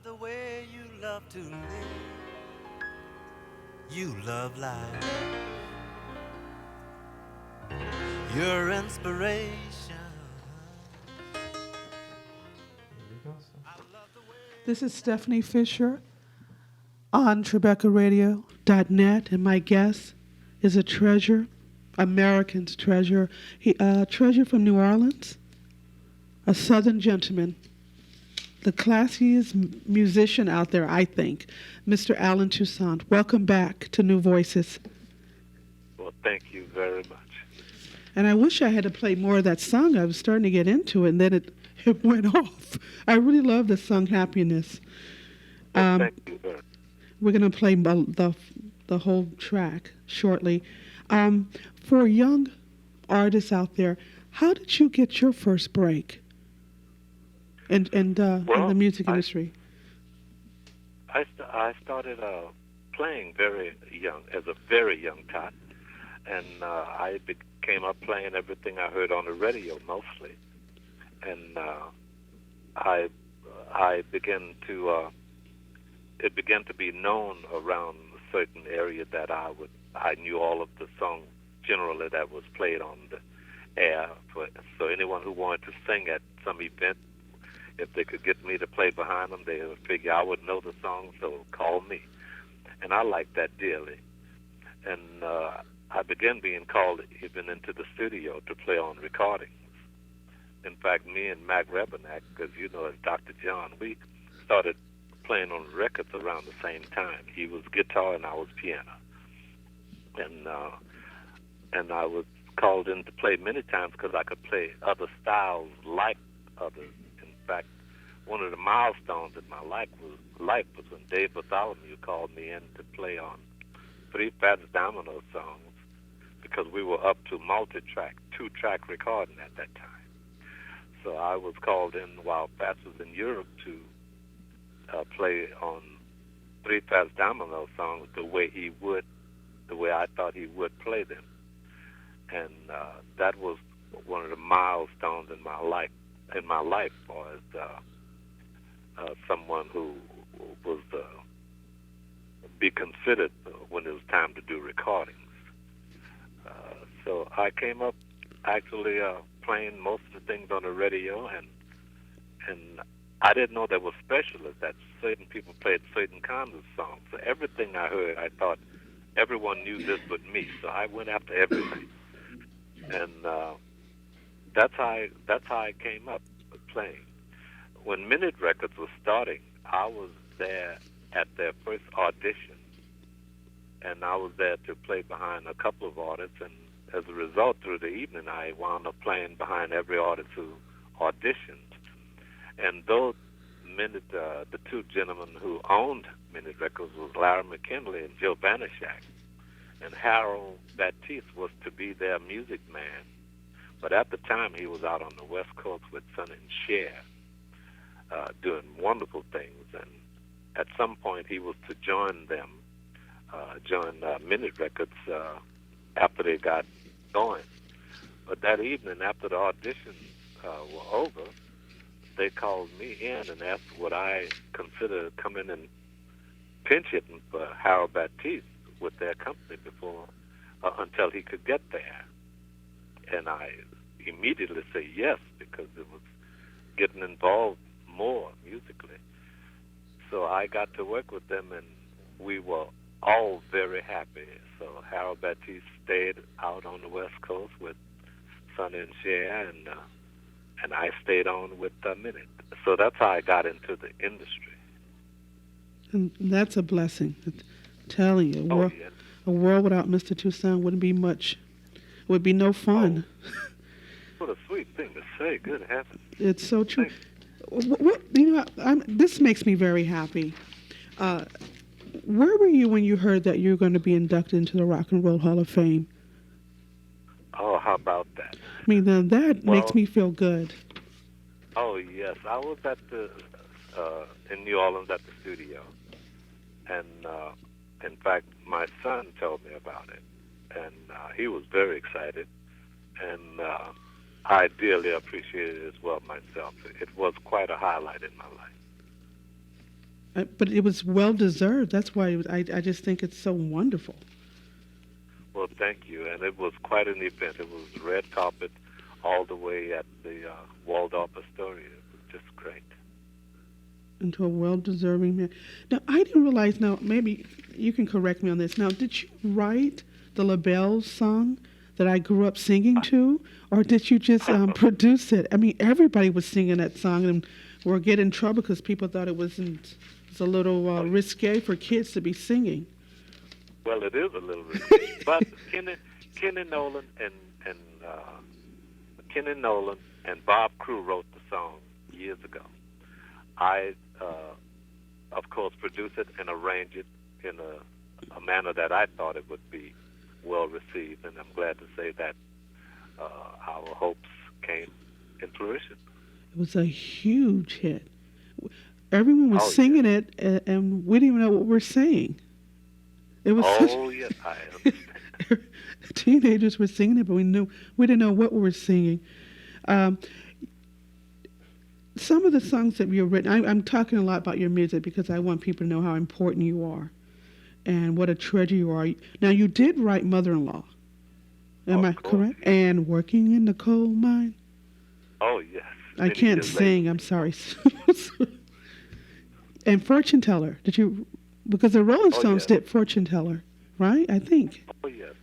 The way you love to live, you love life, your inspiration. This is Stephanie Fisher on TrebecaRadio.net, and my guest is a treasure, American's treasure. Treasure from New Orleans, a Southern gentleman, the classiest musician out there, I think, Mr. Alan Toussaint. Welcome back to New Voices. Well, thank you very much. And I wish I had to play more of that song. I was starting to get into it, and then it went off. I really love the song Happiness. Well, thank you very much. We're going to play the whole track shortly. For young artists out there, how did you get your first break in the music industry? I started playing very young, as a very young tot, and I came up playing everything I heard on the radio mostly, and I began to it began to be known around a certain area that I knew all of the songs generally that was played on the air. So anyone who wanted to sing at some event, if they could get me to play behind them, they would figure I would know the song, so call me. And I liked that dearly. And I began being called even into the studio to play on recordings. In fact, me and Mac Rebenak, because you know as Dr. John, we started playing on records around the same time. He was guitar and I was piano. And I was called in to play many times because I could play other styles like others. In fact, one of the milestones in my life was when Dave Bartholomew called me in to play on Three Fats Domino songs because we were up to multi-track, two-track recording at that time. So I was called in while Fats was in Europe to play on Three Fats Domino songs the way I thought he would play them. And that was one of the milestones in my life as someone who was be considered when it was time to do recordings. So I came up actually playing most of the things on the radio, and I didn't know there were specialists that certain people played certain kinds of songs. So everything I heard, I thought everyone knew this but me. So I went after everything, and that's how I came up playing. When Minute Records was starting, I was there at their first audition, and I was there to play behind a couple of artists, and as a result, through the evening, I wound up playing behind every artist who auditioned. And those the two gentlemen who owned Minute Records was Larry McKinley and Joe Banishak. And Harold Baptiste was to be their music man. But at the time, he was out on the West Coast with Son and Cher, doing wonderful things. And at some point, he was to join them, join Minute Records after they got going. But that evening, after the auditions were over, they called me in and asked would I consider coming and pinch hitting for Harold Baptiste with their company before until he could get there. And I immediately said yes because it was getting involved more musically. So I got to work with them, and we were all very happy. So Harold Baptiste stayed out on the West Coast with Sonny and Cher, and I stayed on with Minute. So that's how I got into the industry. And that's a blessing. I'm telling you, Yes. A world without Mr. Toussaint wouldn't be much. It would be no fun. Oh, what a sweet thing to say. Good heavens. It's so true. This makes me very happy. Where were you when you heard that you were going to be inducted into the Rock and Roll Hall of Fame? Oh, how about that? I mean, then that makes me feel good. Oh, yes. I was at in New Orleans at the studio. And, in fact, my son told me about it. And he was very excited. And I dearly appreciated it as well myself. It was quite a highlight in my life. But it was well deserved. That's why I just think it's so wonderful. Well, thank you. And it was quite an event. It was red carpet all the way at the Waldorf Astoria. It was just great. Into a well deserving man. Now, I didn't realize, now, maybe you can correct me on this. Now, did you write the LaBelle song that I grew up singing to? Or did you just produce it? I mean, everybody was singing that song and we're getting in trouble because people thought it was a little risque for kids to be singing. Well, it is a little risky. But Kenny Nolan and Bob Crew wrote the song years ago. I, of course, produced it and arranged it in a manner that I thought it would be well received, and I'm glad to say that our hopes came in fruition. It was a huge hit. Everyone was singing it, and we didn't even know what we were saying. It was Yes, I understand. Teenagers were singing it, but we didn't know what we were singing. Some of the songs that you've written, I'm talking a lot about your music because I want people to know how important you are and what a treasure you are. Now, you did write Mother-in-Law. Am I correct? And Working in the Coal Mine. Oh, yes. I can't sing. I'm sorry. And Fortune Teller. Did you? Because the Rolling Stones did Fortune Teller, right? I think. Oh, yes.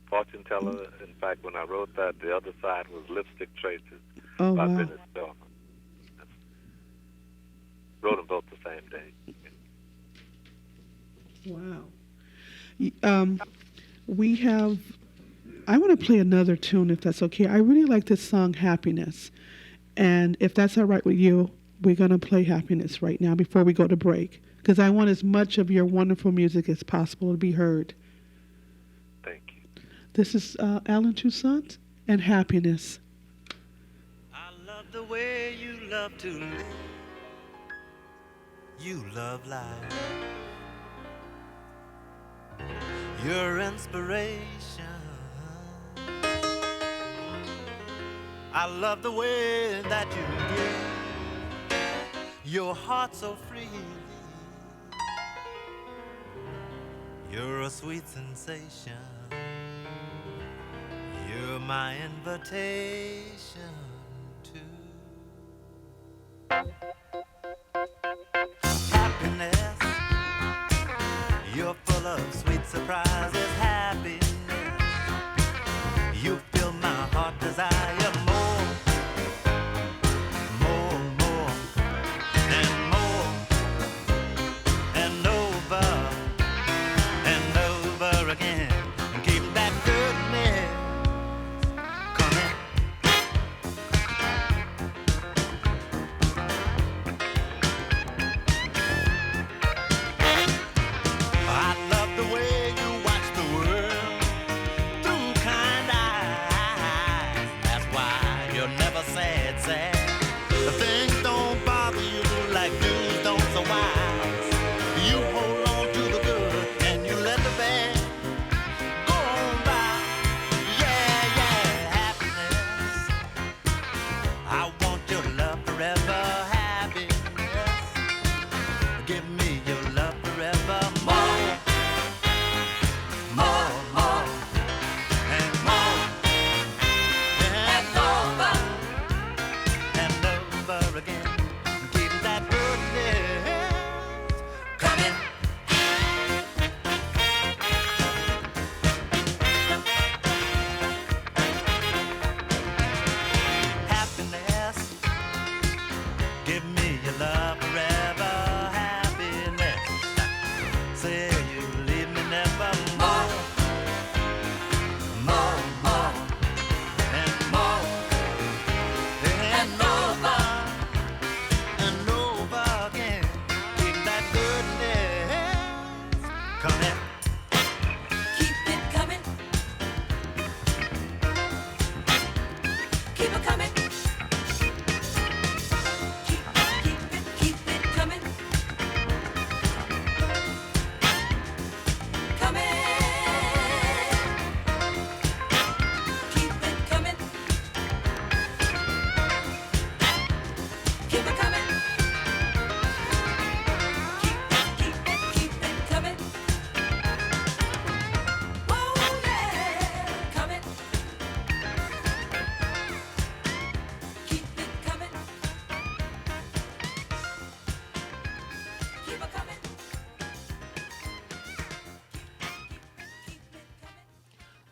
Fortune Teller. In fact, when I wrote that, the other side was Lipstick Traces by Dennis Spelman. Wrote them both the same day. Wow. We have. I want to play another tune, if that's okay. I really like this song, Happiness. And if that's all right with you, we're going to play Happiness right now before we go to break. Because I want as much of your wonderful music as possible to be heard. Thank you. This is Alan Toussaint and Happiness. I love the way you love to live. You love life. Your inspiration. I love the way that you give your heart so free. You're a sweet sensation. You're my invitation to happiness. You're full of sweet surprises, happiness. You fill my heart desire more, more, more, and more, and over again. And keep that goodness coming. I love the way you watch the world through kind eyes. That's why you're never sad, sad. The things don't bother you like dudes don't so wise. You hold on to the good and you let the bad go on by. Yeah, yeah, happiness. I want your love forever, happiness. Give me your love forever, more, more, more, and more, and over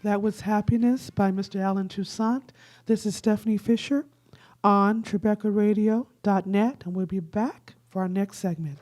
That was Happiness by Mr. Alan Toussaint. This is Stephanie Fisher on TribecaRadio.net, and we'll be back for our next segment.